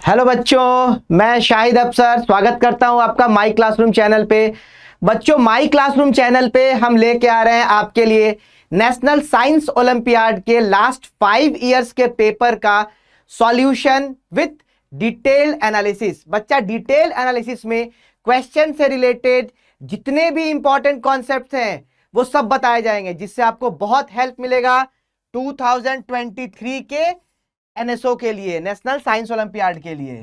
Hello बच्चों, मैं शाहिद अफसर स्वागत करता हूं आपका माई क्लासरूम चैनल पे। बच्चों, माई क्लासरूम चैनल पे हम लेके आ रहे हैं आपके लिए नेशनल साइंस ओलंपियाड के लास्ट 5 इयर्स के पेपर का सॉल्यूशन विथ डिटेल्ड एनालिसिस। बच्चा, डिटेल एनालिसिस में क्वेश्चन से रिलेटेड जितने भी इंपॉर्टेंट कॉन्सेप्ट्स हैं वो सब बताए जाएंगे, जिससे आपको बहुत हेल्प मिलेगा 2023 के एनएसओ के लिए, नेशनल साइंस ओलंपियाड के लिए,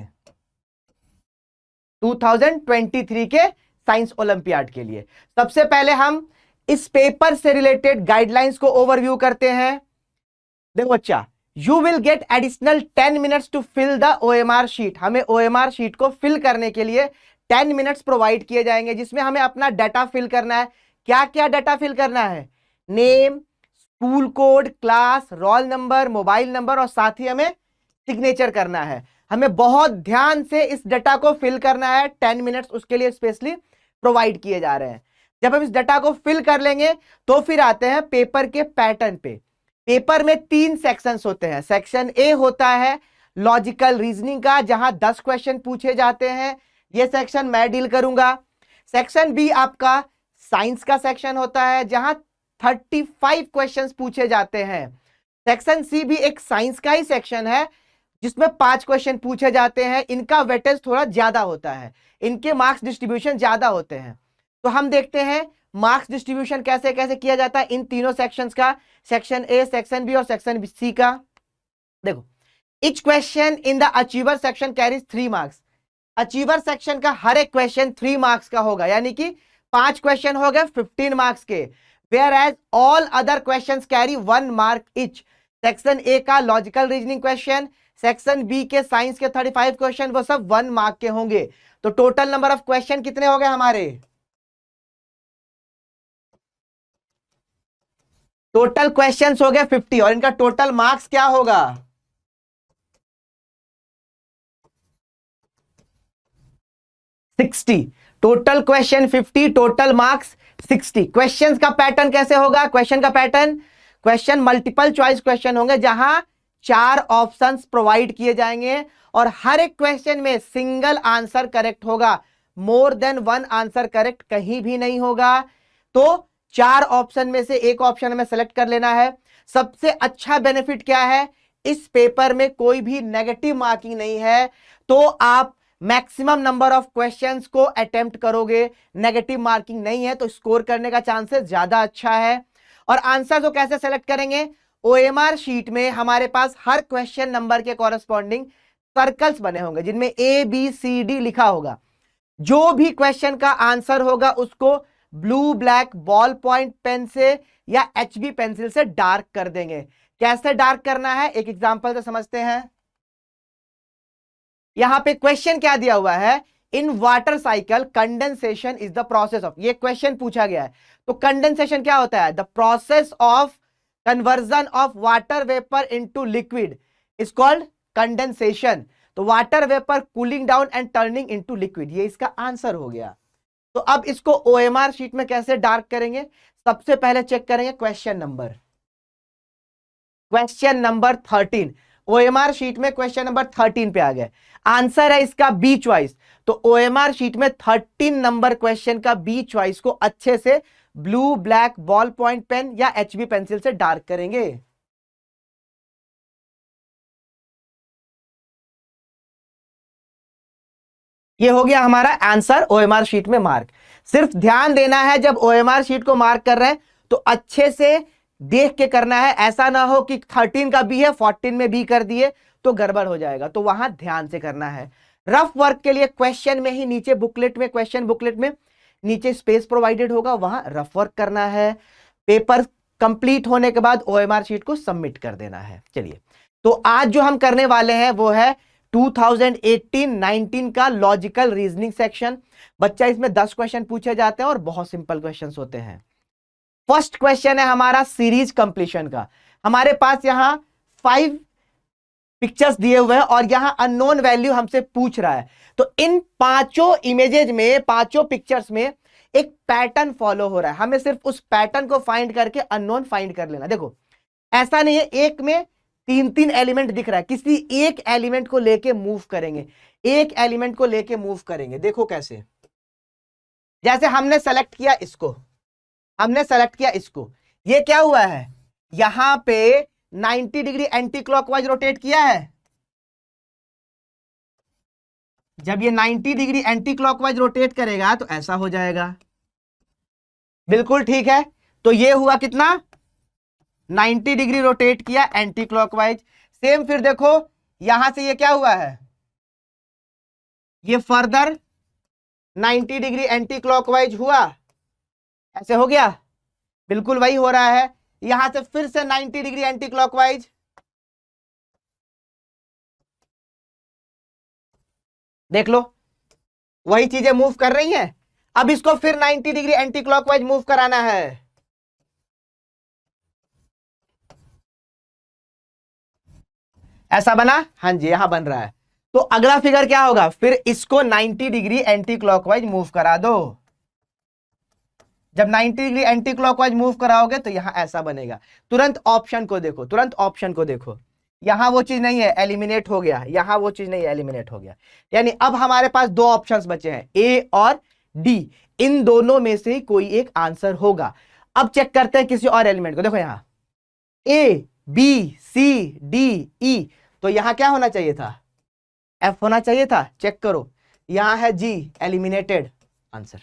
2023 के साइंस ओलंपियाड के लिए। सबसे पहले हम इस पेपर से रिलेटेड गाइडलाइंस को ओवरव्यू करते हैं। देखो बच्चा, you will get additional 10 minutes to fill the OMR sheet. हमें ओएमआर शीट को फिल करने के लिए 10 मिनट्स प्रोवाइड किए जाएंगे, जिसमें हमें अपना डाटा फिल करना है। क्या क्या डाटा फिल करना है? Name, school code, class, roll number, mobile number और साथ ही हमें सिग्नेचर करना है। हमें बहुत ध्यान से इस डाटा को फिल करना है। 10 मिनट्स उसके लिए स्पेशली प्रोवाइड किए जा रहे हैं। जब हम इस डाटा को फिल कर लेंगे तो फिर आते हैं पेपर के पैटर्न पे। पेपर में 3 सेक्शंस होते हैं। सेक्शन ए होता है लॉजिकल रीजनिंग का, जहां 10 क्वेश्चन पूछे जाते हैं। यह सेक्शन मैं डील करूंगा। सेक्शन बी आपका साइंस का सेक्शन होता है, जहां 35 क्वेश्चंस पूछे जाते हैं। सेक्शन सी भी एक साइंस का ही सेक्शन है, जिसमें 5 क्वेश्चन पूछे जाते हैं। इनका वेटेज थोड़ा ज्यादा होता है, इनके मार्क्स डिस्ट्रीब्यूशन ज्यादा होते हैं। तो हम देखते हैं मार्क्स डिस्ट्रीब्यूशन कैसे कैसे किया जाता है इन तीनों सेक्शंस का, सेक्शन ए, सेक्शन बी और सेक्शन सी का। देखो, each question in the achiever section carries 3 marks. Achiever section का हर एक क्वेश्चन 3 मार्क्स का होगा, यानी कि 5 क्वेश्चन हो गए 15 मार्क्स के। Whereas all other questions carry 1 mark each। Section A का logical reasoning question, section B के साइंस के 35 क्वेश्चन, वो सब 1 मार्क के होंगे। तो टोटल नंबर ऑफ क्वेश्चन कितने हो गए हमारे? टोटल क्वेश्चंस हो गए 50 और इनका टोटल मार्क्स क्या होगा? 60। Total question 50, total marks 60। Questions का पैटर्न कैसे होगा? क्वेश्चन का pattern, question multiple choice question होंगे, जहां 4 ऑप्शंस प्रोवाइड किए जाएंगे और हर एक क्वेश्चन में सिंगल आंसर करेक्ट होगा। मोर देन 1 आंसर करेक्ट कहीं भी नहीं होगा। तो 4 ऑप्शन में से एक ऑप्शन हमें सेलेक्ट कर लेना है। सबसे अच्छा बेनिफिट क्या है? इस पेपर में कोई भी नेगेटिव मार्किंग नहीं है, तो आप मैक्सिमम नंबर ऑफ क्वेश्चंस को अटेम्प्ट करोगे। नेगेटिव मार्किंग नहीं है तो स्कोर करने का चांसेस ज्यादा अच्छा है। और आंसर को कैसे सेलेक्ट करेंगे? ओएमआर शीट में हमारे पास हर क्वेश्चन नंबर के कॉरेस्पॉन्डिंग सर्कल्स बने होंगे, जिनमें ए बी सी डी लिखा होगा। जो भी क्वेश्चन का आंसर होगा उसको blue black ball point pen से या एचबी पेंसिल से डार्क कर देंगे। कैसे डार्क करना है, एक एग्जांपल से समझते हैं। यहां पे क्वेश्चन क्या दिया हुआ है? In water cycle condensation is the process of, ये क्वेश्चन पूछा गया है। तो कंडेंसेशन क्या होता है? The process of conversion of water vapour into liquid is called condensation. तो water vapour cooling down and turning into liquid, ये इसका आंसर हो गया। तो अब इसको ओएमआर शीट में कैसे डार्क करेंगे? सबसे पहले चेक करेंगे question number. Question number 13 OMR sheet में क्वेश्चन नंबर 13 पे आ गए। आंसर है इसका बी चॉइस। तो ओएमआर शीट में 13 नंबर क्वेश्चन का बी चॉइस को अच्छे से blue black ball point pen या एचबी पेंसिल से डार्क करेंगे। ये हो गया हमारा आंसर ओएमआर शीट में मार्क। सिर्फ ध्यान देना है, जब ओएमआर शीट को मार्क कर रहे हैं तो अच्छे से देख के करना है। ऐसा ना हो कि 13 का बी है 14 में बी कर दिए तो गड़बड़ हो जाएगा, तो वहां ध्यान से करना है। रफ वर्क के लिए क्वेश्चन में ही नीचे बुकलेट में, क्वेश्चन बुकलेट में नीचे स्पेस प्रोवाइडेड होगा, वहां रफ वर्क करना है। पेपर कंप्लीट होने के बाद ओएमआर शीट को सबमिट कर देना है। चलिए, तो आज जो हम करने वाले हैं वो है 2018-19 का लॉजिकल रीजनिंग सेक्शन। बच्चा, इसमें 10 क्वेश्चन पूछे जाते हैं और बहुत सिंपल क्वेश्चन होते हैं। फर्स्ट क्वेश्चन है हमारा सीरीज कंप्लीशन का। हमारे पास यहां 5 पिक्चर्स दिए हुए हैं और यहां अननोन वैल्यू हमसे पूछ रहा है। तो इन 5 इमेजेज में, 5 पिक्चर्स में एक पैटर्न फॉलो हो रहा है। हमें सिर्फ उस पैटर्न को फाइंड करके अननोन फाइंड कर लेना। देखो, ऐसा नहीं है एक में तीन तीन एलिमेंट दिख रहा है, किसी एक एलिमेंट को लेके मूव करेंगे, एक एलिमेंट को लेके मूव करेंगे। देखो कैसे, जैसे हमने सेलेक्ट किया इसको, हमने सेलेक्ट किया इसको, ये क्या हुआ है, यहां पे 90 डिग्री एंटी क्लॉकवाइज रोटेट किया है। जब ये 90 डिग्री एंटी क्लॉकवाइज रोटेट करेगा तो ऐसा हो जाएगा, बिल्कुल ठीक है। तो ये हुआ कितना, 90 डिग्री रोटेट किया एंटी क्लॉकवाइज। सेम फिर देखो यहां से ये क्या हुआ है, ये फर्दर 90 डिग्री एंटी क्लॉकवाइज हुआ, ऐसे हो गया, बिल्कुल वही हो रहा है। यहां से फिर से 90 डिग्री एंटी क्लॉकवाइज, देख लो वही चीजें मूव कर रही हैं। अब इसको फिर 90 डिग्री एंटी क्लॉकवाइज मूव कराना है, ऐसा बना, हाँ जी यहां बन रहा है। तो अगला फिगर क्या होगा, फिर इसको 90 डिग्री एंटी क्लॉकवाइज मूव करा दो। जब 90 डिग्री एंटी क्लॉकवाइज मूव कराओगे तो यहां ऐसा बनेगा। तुरंत ऑप्शन को देखो, तुरंत ऑप्शन को देखो, यहां वो चीज नहीं है, एलिमिनेट हो गया, यहां वो चीज नहीं है, एलिमिनेट हो गया। यानी अब हमारे पास दो ऑप्शंस बचे हैं, ए और डी, इन दोनों में से कोई एक आंसर होगा। अब चेक करते हैं किसी और एलिमेंट को, देखो यहां A B C D E, तो यहां क्या होना चाहिए था, एफ होना चाहिए था। चेक करो, यहां है जी, एलिमिनेटेड, आंसर।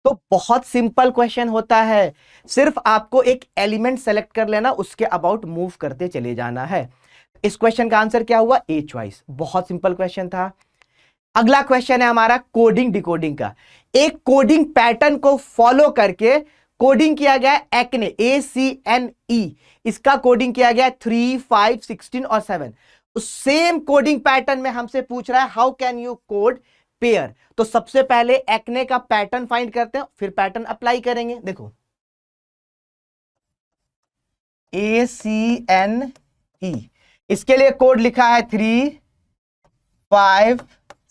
तो बहुत सिंपल क्वेश्चन होता है, सिर्फ आपको एक एलिमेंट सेलेक्ट कर लेना, उसके अबाउट मूव करते चले जाना है। इस क्वेश्चन का आंसर क्या हुआ, ए चॉइस। बहुत सिंपल क्वेश्चन था। अगला क्वेश्चन है हमारा कोडिंग डिकोडिंग का। एक कोडिंग पैटर्न को फॉलो करके कोडिंग किया गया एक्ने, ACNE, इसका कोडिंग किया गया 3, 5, 16 और 7। सेम कोडिंग पैटर्न में हमसे पूछ रहा है how can you code pair. तो सबसे पहले एक्ने का पैटर्न फाइंड करते हैं, फिर पैटर्न अप्लाई करेंगे। देखो ACNE, इसके लिए कोड लिखा है 3, 5,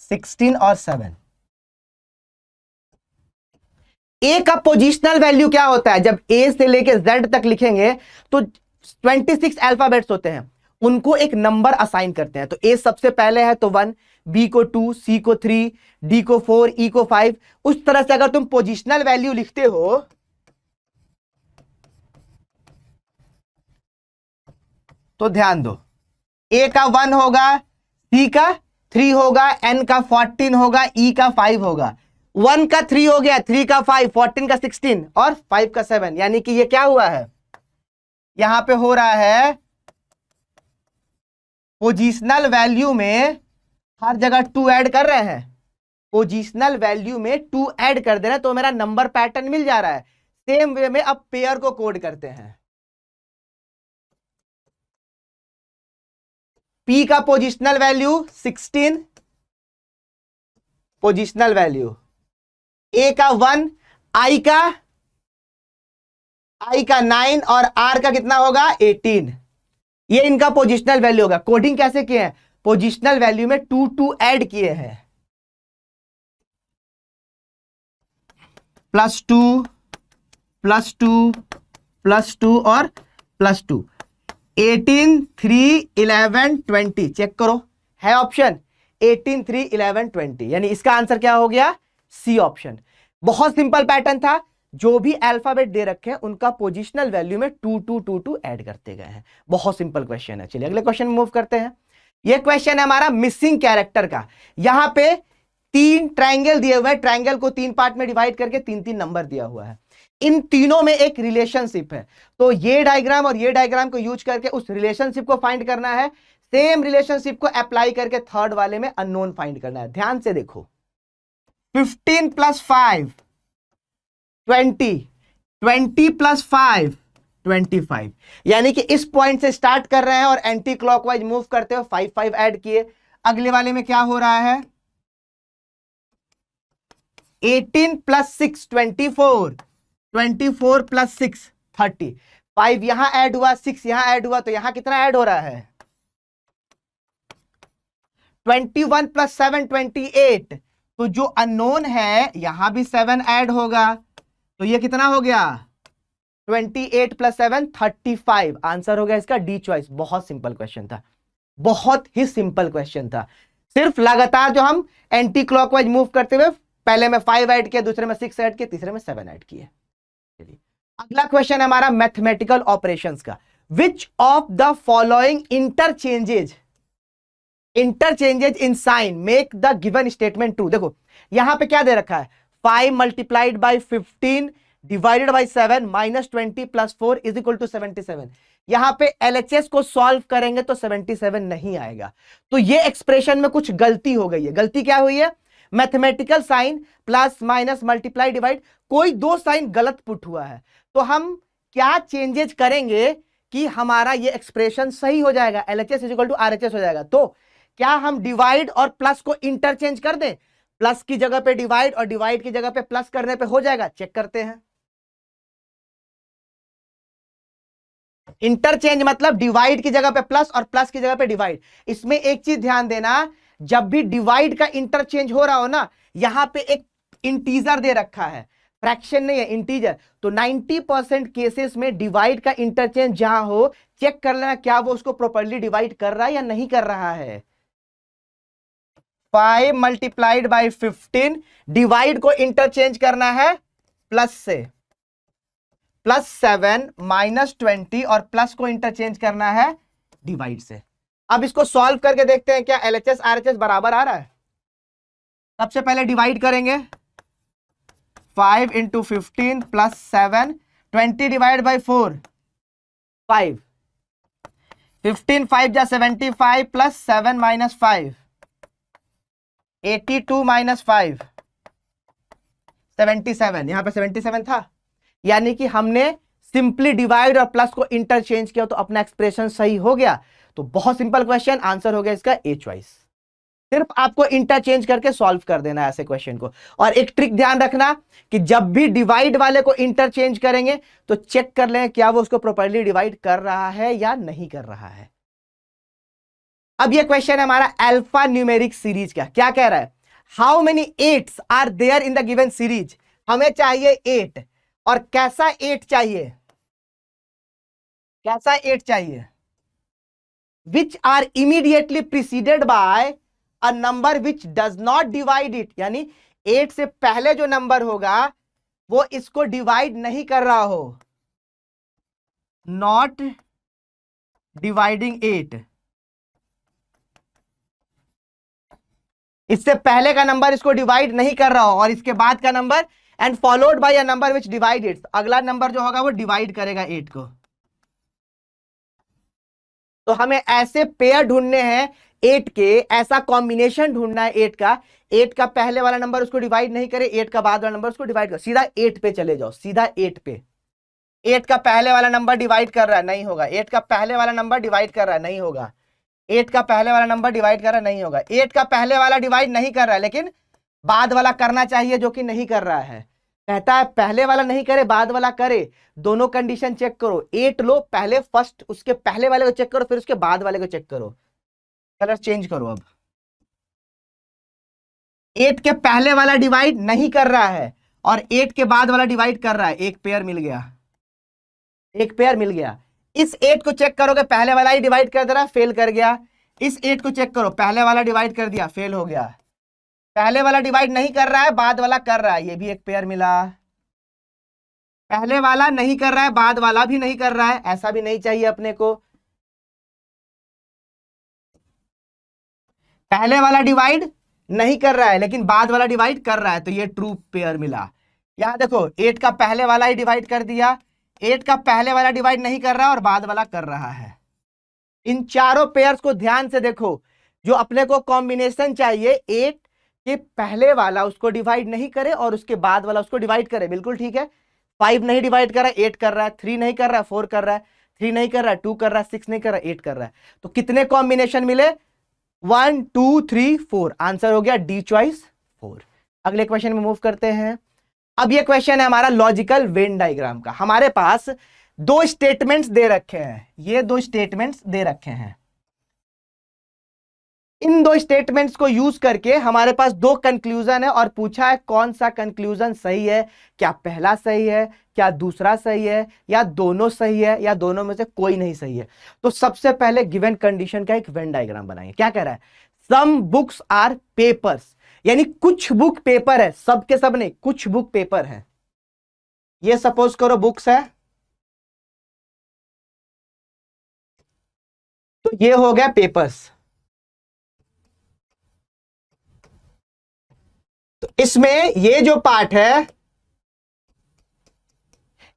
16 और 7। ए का पोजिशनल वैल्यू क्या होता है, जब ए से लेके जेड तक लिखेंगे तो 26 अल्फाबेट्स होते हैं, उनको एक नंबर असाइन करते हैं। तो ए सबसे पहले है तो 1, बी को 2, सी को 3, डी को 4, ई को 5। उस तरह से अगर तुम पोजिशनल वैल्यू लिखते हो तो ध्यान दो, ए का 1 होगा, सी का 3 होगा, एन का 14 होगा, ई का 5 होगा। 1 का 3 हो गया, 3 का 5, 14 का 16 और 5 का 7। यानी कि ये क्या हुआ है, यहां पे हो रहा है पोजिशनल वैल्यू में हर जगह 2 ऐड कर रहे हैं, पोजिशनल वैल्यू में 2 ऐड कर दे रहे हैं, तो मेरा नंबर पैटर्न मिल जा रहा है। सेम वे में अब पेयर को कोड करते हैं। पी का पोजिशनल वैल्यू 16, पोजिशनल वैल्यू, ए का 1, आई का 9 और आर का कितना होगा 18। ये इनका पोजिशनल वैल्यू होगा। कोडिंग कैसे किए हैं, पोजिशनल वैल्यू में 2 ऐड किए हैं, +2 +2 +2 और +2, 18, 3, 11, 20। चेक करो, है ऑप्शन 18, 3, 11, 20, यानी इसका आंसर क्या हो गया, सी ऑप्शन। बहुत सिंपल पैटर्न था, जो भी अल्फाबेट दे रखे हैं उनका पोजिशनल वैल्यू में 2 ऐड करते गए हैं। बहुत सिंपल क्वेश्चन है। चलिए अगले क्वेश्चन में मूव करते हैं। यह क्वेश्चन है हमारा मिसिंग कैरेक्टर का। यहां पे 3 ट्रायंगल दिए हुए हैं, ट्रायंगल को 3 पार्ट में डिवाइड करके 3-3 नंबर दिया हुआ है। इन तीनों में एक रिलेशनशिप है, तो ये डायग्राम और ये डायग्राम को यूज करके उस रिलेशनशिप को फाइंड करना है। सेम रिलेशनशिप को अप्लाई करके थर्ड वाले में अननोन फाइंड करना है। ध्यान से देखो, 15 + 5 20, 20 + 5 25। यानी कि इस पॉइंट से स्टार्ट कर रहे हैं और एंटी क्लॉकवाइज मूव करते हो, 5 5 ऐड किए। अगले वाले में क्या हो रहा है, 18 + 6 24, 24 + 6 30, 5 यहां ऐड हुआ, 6 यहां ऐड हुआ, तो यहां कितना ऐड हो रहा है 21 + 7 28। तो जो अननोन है यहां भी 7 ऐड होगा, तो ये कितना हो गया 28 + 7 35। आंसर हो गया इसका डी चॉइस। बहुत सिंपल क्वेश्चन था, बहुत ही सिंपल क्वेश्चन था। सिर्फ लगातार जो हम एंटी क्लॉकवाइज मूव करते हुए पहले में 5 ऐड किया, दूसरे में 6 ऐड किया, तीसरे में 7 ऐड किए। चलिए अगला क्वेश्चन है हमारा मैथमेटिकल ऑपरेशंस का। Which of the following interchanges in sign make the given statement true. देखो यहां पे क्या दे रखा है, 5 × 15 डिवाइडेड बाई 7 -20 + 4 = 77। यहां पे LHS को सॉल्व करेंगे तो 77 नहीं आएगा। तो ये एक्सप्रेशन में कुछ गलती हो गई है। गलती क्या हुई है, mathematical sign plus minus multiply divide, कोई दो साइन गलत पुट हुआ है। तो हम क्या चेंजेज करेंगे कि हमारा ये एक्सप्रेशन सही हो जाएगा, LHS = RHS हो जाएगा। तो क्या हम डिवाइड और प्लस को इंटरचेंज कर दें, प्लस की जगह पे डिवाइड और डिवाइड की जगह पे प्लस करने पे हो जाएगा। चेक करते हैं। इंटरचेंज मतलब डिवाइड की जगह पे प्लस और प्लस की जगह पे डिवाइड। इसमें एक चीज ध्यान देना, जब भी डिवाइड का इंटरचेंज हो रहा हो ना, यहां पे एक इंटीजर दे रखा है, फ्रैक्शन नहीं है, इंटीजर। तो 90% केसेस में डिवाइड का इंटरचेंज जहां हो, चेक कर लेना क्या वो उसको प्रॉपर्ली डिवाइड कर रहा है या नहीं कर रहा है। 5 × 15 डिवाइड को इंटरचेंज करना है प्लस से, +7 -20 और प्लस को इंटरचेंज करना है डिवाइड से। अब इसको सॉल्व करके देखते हैं क्या LHS RHS बराबर आ रहा है। सबसे पहले डिवाइड करेंगे, 5 × 15 + 7, 20 डिवाइड बाई 4 5, 15 5 = 75 + 7 - 5 82 - 5 77। यहां पे 77 था, यानी कि हमने सिंपली डिवाइड और प्लस को इंटरचेंज किया तो अपना एक्सप्रेशन सही हो गया। तो बहुत सिंपल क्वेश्चन, आंसर हो गया इसका ए चॉइस। सिर्फ आपको इंटरचेंज करके सॉल्व कर देना है ऐसे क्वेश्चन को। और एक ट्रिक ध्यान रखना कि जब भी डिवाइड वाले को इंटरचेंज करेंगे तो चेक कर लें क्या वो उसको प्रॉपर्ली डिवाइड कर रहा है या नहीं कर रहा है। अब ये क्वेश्चन है हमारा अल्फा न्यूमेरिक सीरीज का। क्या कह रहा है, how many 8s are there in the given series. हमें चाहिए 8, और कैसा 8 चाहिए, कैसा 8 चाहिए, which are immediately preceded by a number which does not divide it. यानी 8 से पहले जो नंबर होगा वो इसको डिवाइड नहीं कर रहा हो, नॉट डिवाइडिंग 8। इससे पहले का नंबर इसको डिवाइड नहीं कर रहा हो और इसके बाद का number, and followed by a number which divide it. अगला नंबर जो होगा वो डिवाइड करेगा 8 को। तो हमें ऐसे पेयर ढूंढने हैं 8 के, ऐसा कॉम्बिनेशन ढूंढना है 8 का, 8 का पहले वाला नंबर उसको डिवाइड नहीं करे, 8 का बाद वाला नंबर उसको डिवाइड कर। सीधा 8 पे चले जाओ, सीधा 8 पे। 8 का पहले वाला नंबर डिवाइड कर रहा है, नहीं होगा। 8 का पहले वाला नंबर डिवाइड कर रहा है, नहीं होगा। 8 का पहले वाला नंबर डिवाइड कर रहा है, नहीं होगा। 8 का पहले वाला डिवाइड नहीं कर रहा है, लेकिन बाद वाला करना चाहिए, जो कि नहीं कर रहा है। कहता है पहले वाला नहीं करे, बाद वाला करे। दोनों कंडीशन चेक करो। 8 लो, पहले फर्स्ट उसके पहले वाले को चेक करो, फिर उसके बाद वाले को चेक करो। कलर चेंज करो। अब 8 के पहले वाला डिवाइड नहीं कर रहा है और 8 के बाद वाला डिवाइड कर रहा है। एक पेयर मिल गया, एक पेयर मिल गया। इस 8 को चेक करोगे, पहले वाला ही डिवाइड कर दे रहा है, फेल कर गया। इस 8 को चेक करो, पहले वाला डिवाइड कर दिया, फेल हो गया। पहले वाला डिवाइड नहीं कर रहा है, बाद वाला कर रहा है, ये भी एक पेयर मिला। पहले वाला नहीं कर रहा है, बाद वाला भी नहीं कर रहा है, ऐसा भी नहीं चाहिए अपने को। पहले वाला डिवाइड नहीं कर रहा है लेकिन बाद वाला डिवाइड कर रहा है, तो ये ट्रू पेयर मिला। यहां देखो 8 का पहले वाला ही डिवाइड कर दिया, 8 का पहले वाला डिवाइड नहीं कर रहा और बाद वाला कर रहा है। इन चारों पेयर्स को ध्यान से देखो। जो अपने को कॉम्बिनेशन चाहिए, 8 के पहले वाला उसको डिवाइड नहीं करे और उसके बाद वाला उसको डिवाइड करे, बिल्कुल ठीक है। 5 नहीं डिवाइड कर रहा है, 8 कर रहा है। 3 नहीं कर रहा है, 4 कर रहा है। 3 नहीं कर रहा है, 2 कर रहा है। 6 नहीं कर रहा है, 8 कर रहा है। तो कितने कॉम्बिनेशन मिले, 1 2 3 4। आंसर हो गया डी चॉइस 4। अगले क्वेश्चन में मूव करते हैं। अब ये क्वेश्चन है हमारा लॉजिकल वेन डायग्राम का। हमारे पास दो स्टेटमेंट्स दे रखे हैं, ये दो स्टेटमेंट्स दे रखे हैं। इन दो स्टेटमेंट्स को यूज करके हमारे पास दो कंक्लूजन है और पूछा है कौन सा कंक्लूजन सही है, क्या पहला सही है, क्या दूसरा सही है, या दोनों सही है, या दोनों में से कोई नहीं सही है। तो सबसे पहले गिवन कंडीशन का एक वेन डायग्राम बनाएंगे। क्या कह रहा है, सम बुक्स आर पेपर्स, यानी कुछ बुक पेपर है, सब के सब नहीं, कुछ बुक पेपर है। ये सपोज करो बुक्स है, तो ये हो गया पेपर्स। तो इसमें ये जो पार्ट है,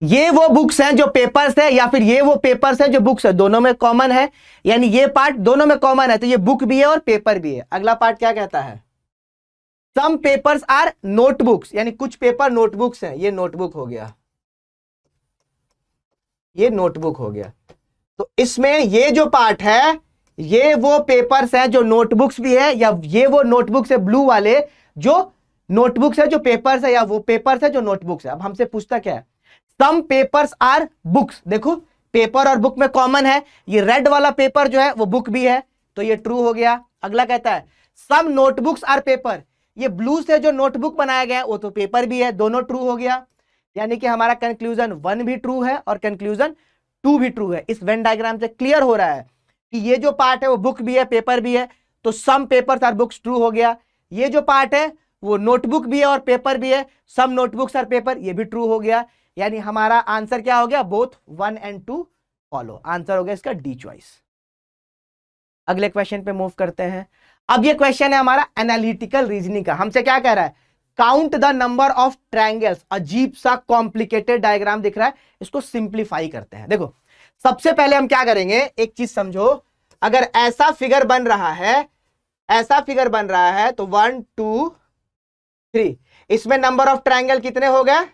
ये वो बुक्स हैं जो पेपर्स है, या फिर ये वो पेपर्स है जो बुक्स है, दोनों में कॉमन है, यानी ये पार्ट दोनों में कॉमन है, तो ये बुक भी है और पेपर भी है। अगला पार्ट क्या कहता है, सम पेपर्स आर नोटबुक्स, यानी कुछ पेपर नोटबुक्स हैं, ये नोटबुक हो गया, ये नोटबुक हो गया। तो इसमें ये जो पार्ट है, ये वो पेपर्स हैं जो नोटबुक्स भी है, या ये वो नोटबुक्स है ब्लू वाले जो नोटबुक्स है जो पेपर्स है, या वो पेपर्स है जो नोटबुक्स है। अब हमसे पूछता क्या है, सम पेपर्स आर बुक्स, देखो पेपर और बुक में कॉमन है, ये रेड वाला पेपर जो है वो बुक भी है, तो ये ट्रू हो गया। अगला कहता है सम नोटबुक्स आर पेपर, ये ब्लू से जो नोटबुक बनाया गया है वो तो पेपर भी है, दोनों ट्रू हो गया। यानी कि हमारा कंक्लूजन 1 भी ट्रू है और कंक्लूजन 2 भी ट्रू है। इस वेन डायग्राम से क्लियर हो रहा है कि ये जो पार्ट है वो बुक भी है पेपर भी है, तो some papers are books true हो गया। ये जो पार्ट है वो नोटबुक भी है और पेपर भी है, सम नोटबुक्स आर पेपर, ये भी ट्रू हो गया। यानी हमारा आंसर क्या हो गया, बोथ 1 एंड 2 फॉलो, आंसर हो गया इसका डी चॉइस। अगले क्वेश्चन पे मूव करते हैं। अब ये क्वेश्चन है हमारा एनालिटिकल रीजनिंग का। हमसे क्या कह रहा है, count the number of triangles. अजीब सा कॉम्प्लिकेटेड डायग्राम दिख रहा है, इसको सिंप्लीफाई करते हैं। देखो सबसे पहले हम क्या करेंगे, एक चीज समझो, अगर ऐसा फिगर बन रहा है, ऐसा फिगर बन रहा है, तो 1 2 3, इसमें नंबर ऑफ ट्रायंगल कितने हो गए,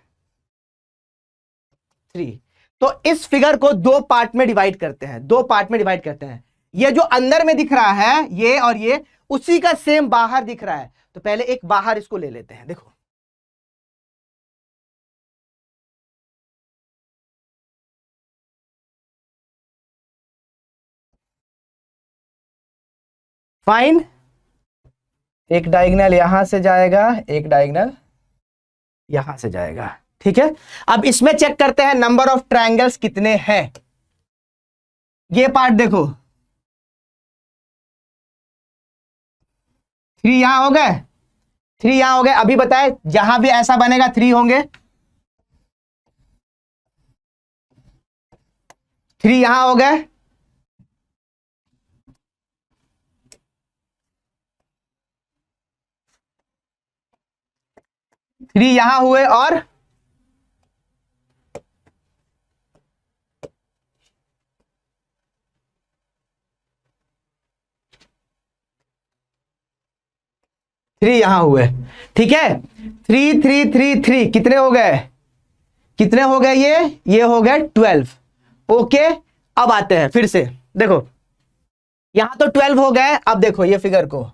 3। तो इस फिगर को दो पार्ट में डिवाइड करते हैं, दो पार्ट में डिवाइड करते हैं। ये जो अंदर में दिख रहा है ये और ये, उसी का सेम बाहर दिख रहा है, तो पहले एक बाहर इसको ले लेते हैं। देखो फाइन, एक डायगोनल यहां से जाएगा, एक डायगोनल यहां से जाएगा, ठीक है। अब इसमें चेक करते हैं नंबर ऑफ ट्रायंगल्स कितने हैं। ये पार्ट देखो, 3 यहां हो गए, 3 यहां हो गए। अभी बताए जहां भी ऐसा बनेगा 3 होंगे, 3 यहां हो गए, 3 यहां हुए, और थ्री यहां हुए, ठीक है। 3 3 3 3 कितने हो गए, कितने हो गए, ये हो गए 12। ओके, अब आते हैं फिर से, देखो यहां तो 12 हो गए। अब देखो ये फिगर को,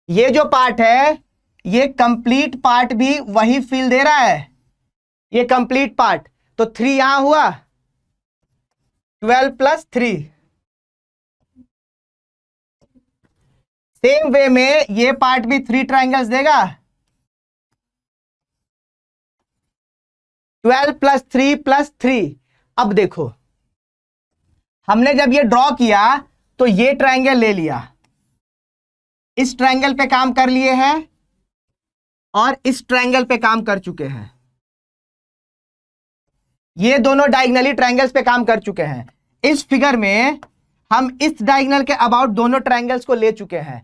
ये जो पार्ट है ये कंप्लीट पार्ट भी वही फील दे रहा है, ये कंप्लीट पार्ट, तो 3 यहां हुआ, 12 प्लस 3। सेम वे में ये पार्ट भी 3 ट्रायंगल्स देगा, 12 प्लस 3 प्लस 3। अब देखो हमने जब ये ड्रॉ किया तो ये ट्रायंगल ले लिया, इस ट्रायंगल पे काम कर लिए हैं और इस ट्रायंगल पे काम कर चुके हैं, ये दोनों डायगोनली ट्रायंगल्स पे काम कर चुके हैं। इस फिगर में हम इस डायगोनल के अबाउट दोनों ट्रायंगल्स को ले चुके हैं।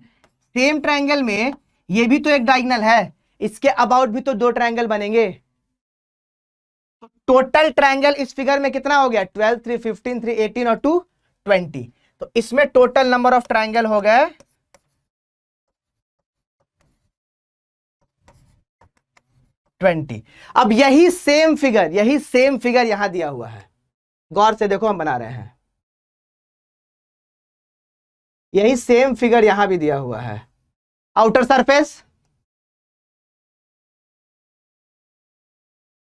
सेम ट्रायंगल में ये भी तो एक डायगोनल है, इसके अबाउट भी तो 2 ट्रायंगल बनेंगे। तो टोटल ट्रायंगल इस फिगर में कितना हो गया, 12 3 15 3 18 और 2 20। तो इसमें टोटल नंबर ऑफ ट्रायंगल हो गए 20। अब यही सेम फिगर यहां दिया हुआ है, गौर से देखो हम बना रहे हैं, यही सेम फिगर यहां भी दिया हुआ है। आउटर सरफेस,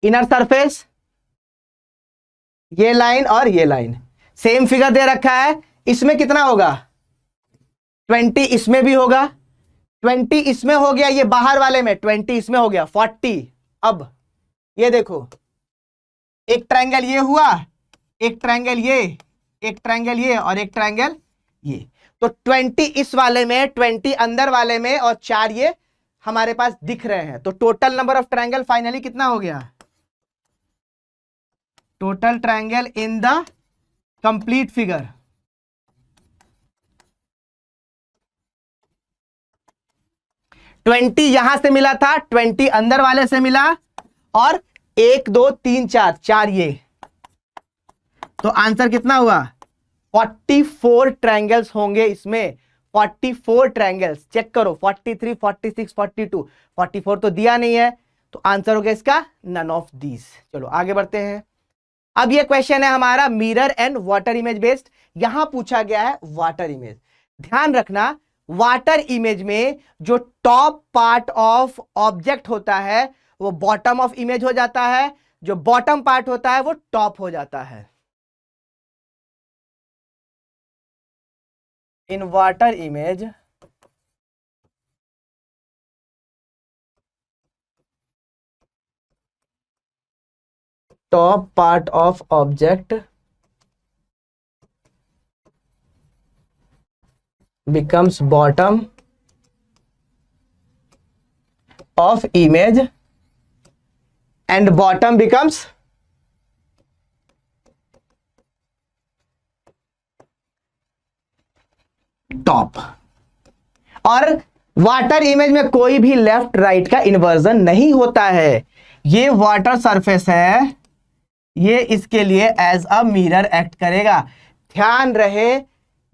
इनर सरफेस, ये लाइन और ये लाइन, सेम फिगर दे रखा है। इसमें कितना होगा, 20 इसमें भी होगा, 20 इसमें हो गया, ये बाहर वाले में 20 इसमें हो गया, 40। अब ये देखो, एक ट्रायंगल ये हुआ, एक ट्रायंगल ये, एक ट्रायंगल ये और एक ट्रायंगल ये। तो 20 इस वाले में, 20 अंदर वाले में और 4 ये हमारे पास दिख रहे हैं। तो total number of triangle finally कितना हो गया? Total triangle in the complete figure, twenty यहां से मिला था, 20 अंदर वाले से मिला और 1 2 3 4, 4 ये। तो आंसर कितना हुआ? 44 ट्रायंगल्स होंगे इसमें, 44 ट्रायंगल्स। चेक करो, 43 46 42, 44 तो दिया नहीं है, तो आंसर हो गया इसका नन ऑफ दीज। चलो आगे बढ़ते हैं। अब ये क्वेश्चन है हमारा mirror and water image based. यहां पूछा गया है वाटर इमेज। ध्यान रखना, वाटर इमेज में जो टॉप पार्ट ऑफ ऑब्जेक्ट होता है वो बॉटम ऑफ इमेज हो जाता है, जो बॉटम पार्ट होता है वो टॉप हो जाता है। In water image top part of object becomes bottom of image and bottom becomes top। और वाटर इमेज में कोई भी लेफ्ट राइट का इन्वर्जन नहीं होता है। ये वाटर सरफेस है, ये इसके लिए एज अ मिरर एक्ट करेगा। ध्यान रहे,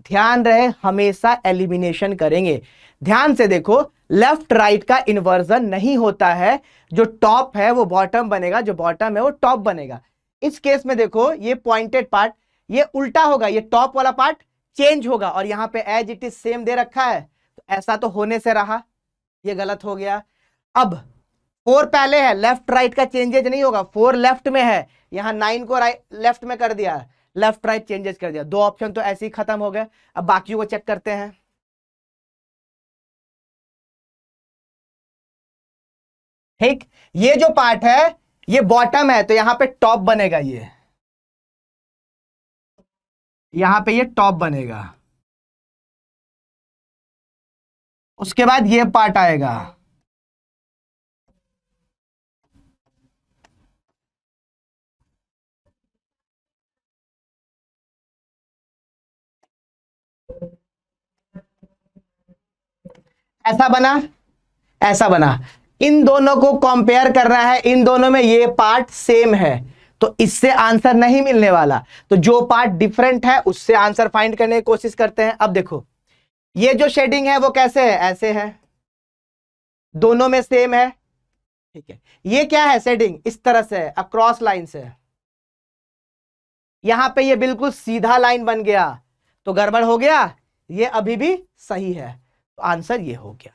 ध्यान रहे, हमेशा एलिमिनेशन करेंगे। ध्यान से देखो, लेफ्ट राइट का इन्वर्जन नहीं होता है। जो टॉप है वो बॉटम बनेगा, जो बॉटम है वो टॉप बनेगा। इस केस में देखो, ये पॉइंटेड पार्ट ये उल्टा होगा, ये टॉप वाला पार्ट चेंज होगा और यहां पे एज इट इज सेम दे रखा है, तो ऐसा तो होने से रहा, ये गलत हो गया। अब 4 पहले है, लेफ्ट राइट का चेंजेज नहीं होगा, 4 लेफ्ट में है, यहां 9 को राइट लेफ्ट में कर दिया, लेफ्ट राइट चेंजेस कर दिया। 2 ऑप्शन तो ऐसे ही खत्म हो गए। अब बाकियों को चेक करते हैं। ठीक, ये जो पार्ट है ये बॉटम है, तो यहां पे टॉप बनेगा, ये यहां पे ये टॉप बनेगा। उसके बाद ये पार्ट आएगा, ऐसा बना, ऐसा बना। इन दोनों को कंपेयर करना है, इन दोनों में ये पार्ट सेम है, तो इससे आंसर नहीं मिलने वाला। तो जो पार्ट डिफरेंट है उससे आंसर फाइंड करने की कोशिश करते हैं। अब देखो, ये जो शेडिंग है वो कैसे है? ऐसे है, दोनों में सेम है। ठीक है, ये क्या है? शेडिंग इस तरह से है, अक्रॉस लाइन से। यहां पे ये बिल्कुल सीधा लाइन बन गया, तो गड़बड़ हो गया। ये अभी भी सही है, तो आंसर ये हो गया।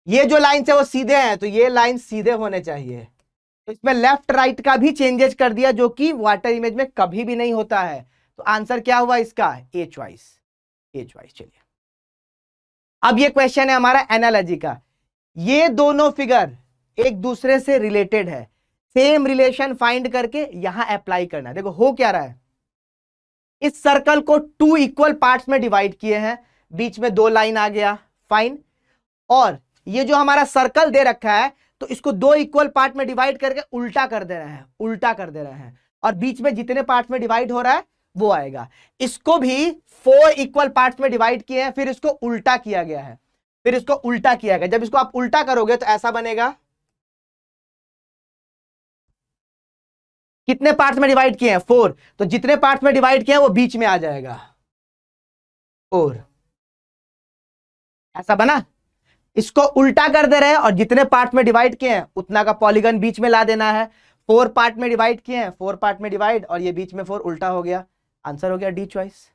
ये जो लाइन है वो सीधे हैं, तो ये लाइन सीधे होने चाहिए। तो इसमें लेफ्ट राइट का भी चेंजेस कर दिया, जो कि वाटर इमेज में कभी भी नहीं होता है। तो आंसर क्या हुआ इसका? A choice, a choice. चलिए, अब ये क्वेश्चन है हमारा एनालॉजी का। ये दोनों फिगर एक दूसरे से रिलेटेड है, सेम रिलेशन फाइंड करके यहां अप्लाई करना है। देखो हो क्या रहा है, इस सर्कल को 2 इक्वल पार्ट्स में डिवाइड किए हैं, बीच में 2 लाइन आ गया, फाइन। और ये जो हमारा सर्कल दे रखा है, तो इसको 2 इक्वल पार्ट में डिवाइड करके उल्टा कर दे रहे हैं, उल्टा कर दे रहे हैं, और बीच में जितने पार्ट्स में डिवाइड हो रहा है वो आएगा। इसको भी 4 इक्वल पार्ट्स में डिवाइड किए हैं, फिर इसको उल्टा किया गया है, फिर इसको उल्टा किया गया। जब इसको आप उल्टा करोगे तो ऐसा बनेगा। कितने पार्ट्स में डिवाइड किए हैं? 4, तो जितने पार्ट्स में डिवाइड किए हैं वो बीच में आ जाएगा, और ऐसा बना। इसको उल्टा कर दे रहे हैं और जितने पार्ट में डिवाइड किए हैं उतना का पॉलीगन बीच में ला देना है। 4 पार्ट में डिवाइड किए हैं, 4 पार्ट में डिवाइड, और ये बीच में 4 उल्टा हो गया, आंसर हो गया डी चॉइस।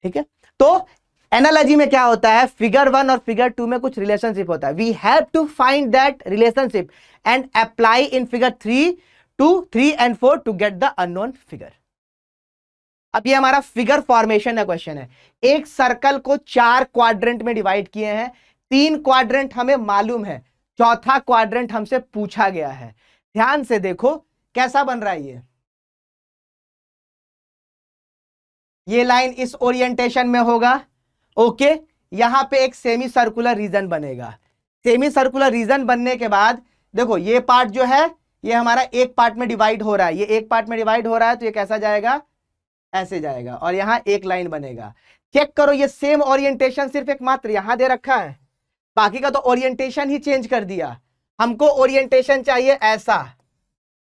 ठीक है, तो एनालॉजी में क्या होता है, फिगर 1 और फिगर 2 में कुछ रिलेशनशिप होता है। We have to find that relationship and apply in figure 3 to 3 and 4 to get the unknown figure। अब ये हमारा फिगर फॉर्मेशन का क्वेश्चन है। एक सर्कल को 4 क्वाड्रेंट में डिवाइड किए हैं, 3 क्वाड्रेंट हमें मालूम है, चौथा क्वाड्रेंट हमसे पूछा गया है। ध्यान से देखो कैसा बन रहा है ये लाइन इस ओरिएंटेशन में होगा। ओके, यहां पे एक सेमी सर्कुलर रीजन बनेगा। सेमी सर्कुलर रीजन बनने के बाद देखो ये पार्ट जो है ये हमारा एक पार्ट में डिवाइड हो रहा है, ये एक पार्ट में डिवाइड हो रहा है, तो ये कैसा जाएगा, ऐसे जाएगा, और यहां एक लाइन बनेगा। चेक करो ये सेम ओरिएंटेशन सिर्फ एक मात्र यहां दे रखा है, बाकी का तो ओरिएंटेशन ही चेंज कर दिया। हमको ओरिएंटेशन चाहिए ऐसा,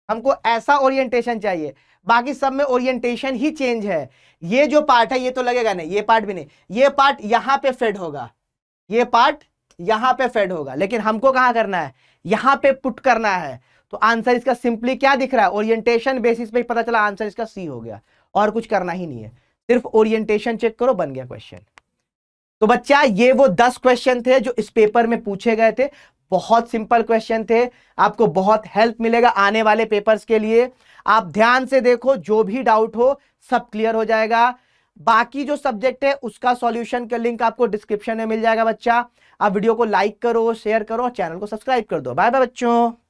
हमको ऐसा ओरिएंटेशन चाहिए, बाकी सब में ओरिएंटेशन ही चेंज है। ये जो पार्ट है ये तो लगेगा नहीं, ये पार्ट भी नहीं, ये पार्ट यहां पे फेड होगा, ये पार्ट यहां पे फेड होगा, लेकिन हमको कहां करना है, यहां पे पुट करना है। तो आंसर इसका सिंपली क्या दिख रहा है, ओरिएंटेशन बेसिस पे पता चला आंसर इसका सी हो गया, और कुछ करना ही नहीं है, सिर्फ ओरिएंटेशन चेक करो, बन गया क्वेश्चन। तो बच्चा ये वो 10 क्वेश्चन थे जो इस पेपर में पूछे गए थे, बहुत सिंपल क्वेश्चन थे, आपको बहुत हेल्प मिलेगा आने वाले पेपर्स के लिए। आप ध्यान से देखो, जो भी डाउट हो सब क्लियर हो जाएगा। बाकी जो सब्जेक्ट है उसका सॉल्यूशन का लिंक आपको डिस्क्रिप्शन में मिल जाएगा बच्चा। आप वीडियो को लाइक करो, शेयर करो, चैनल को सब्सक्राइब कर दो। बाय बाय बच्चों।